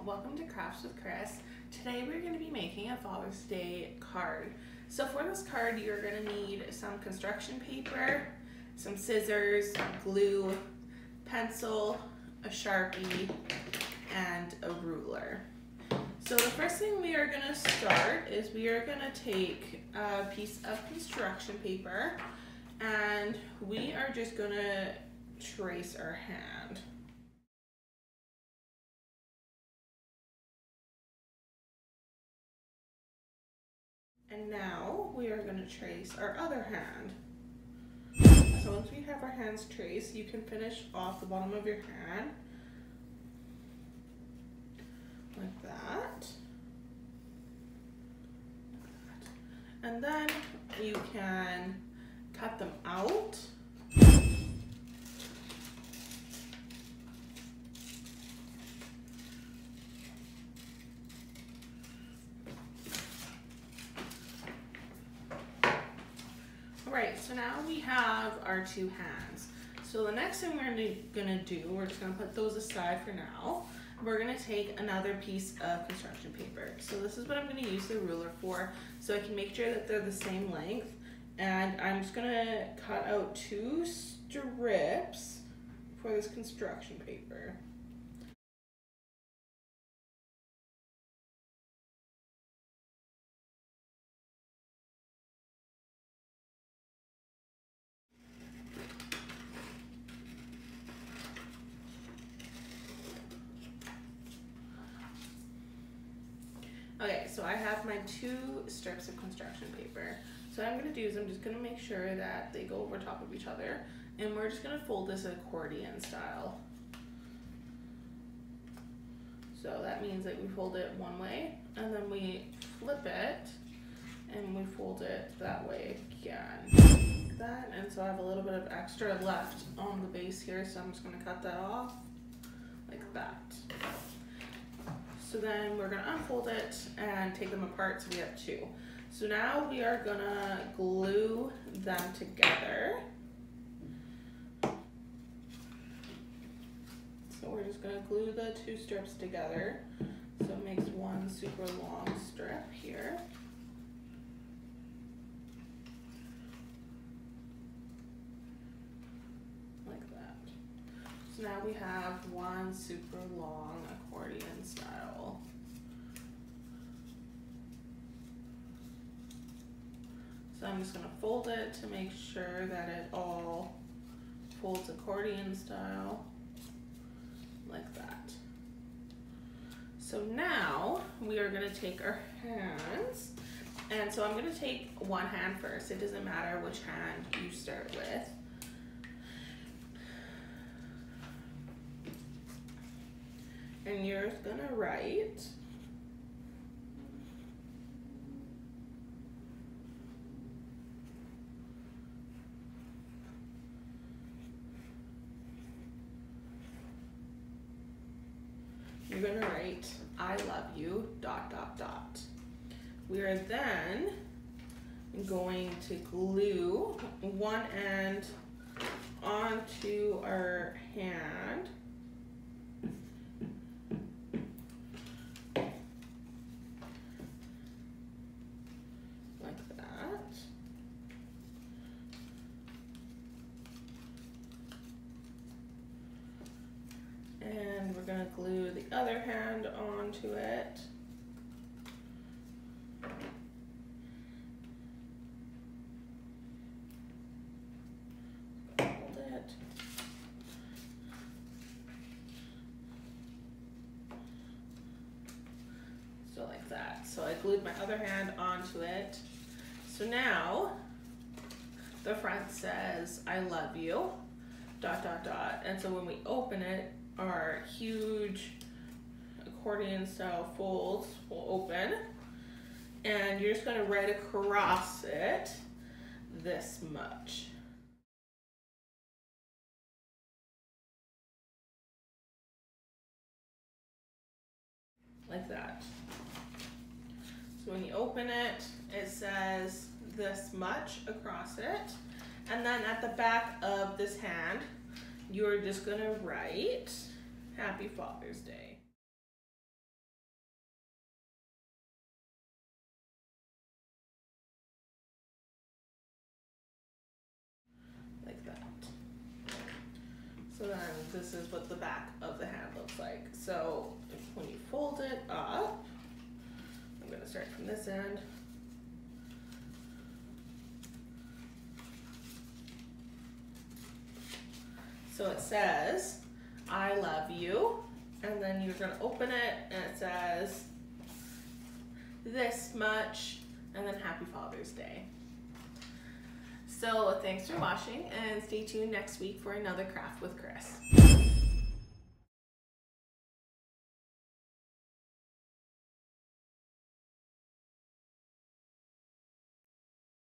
welcome to Krafts with Kris. Today we're going to be making a Father's Day card. So for this card you're going to need some construction paper, some scissors, glue, pencil, a Sharpie, and a ruler. So the first thing we are going to start is we are going to take a piece of construction paper and we are just going to trace our hand. And now we are going to trace our other hand. So once we have our hands traced, you can finish off the bottom of your hand like that. And then you can cut them out. Alright, so now we have our two hands. So the next thing we're gonna do, we're just gonna put those aside for now. We're gonna take another piece of construction paper. So this is what I'm gonna use the ruler for, so I can make sure that they're the same length. And I'm just gonna cut out 2 strips for this construction paper. Okay, so I have my 2 strips of construction paper. So what I'm going to do is I'm just going to make sure that they go over top of each other, and we're just going to fold this accordion style. So that means that we fold it one way, and then we flip it, and we fold it that way again. Like that, and so I have a little bit of extra left on the base here, so I'm just going to cut that off like that. So then we're gonna unfold it and take them apart, so we have 2. So now we are gonna glue them together. So we're just gonna glue the 2 strips together. So it makes one super long strip here. Like that. So now we have one super long accordion style. So I'm just going to fold it to make sure that it all folds accordion style like that. So now we are going to take our hands, and so I'm going to take one hand first. It doesn't matter which hand you start with. And you're gonna write I love you, ... We are then going to glue one end onto our hand. And we're going to glue the other hand onto it. Hold it. So like that. So I glued my other hand onto it. So now the front says I love you ... And so when we open it, our huge accordion style folds will open, and you're just going to write across it this much. Like that. So when you open it, it says this much across it, and then at the back of this hand you're just gonna write Happy Father's Day. this is what the back of the hand looks like. So when you fold it up, I'm going to start from this end. So it says, I love you, and then you're going to open it, and it says this much, and then Happy Father's Day. So thanks for watching, and stay tuned next week for another craft with Kris.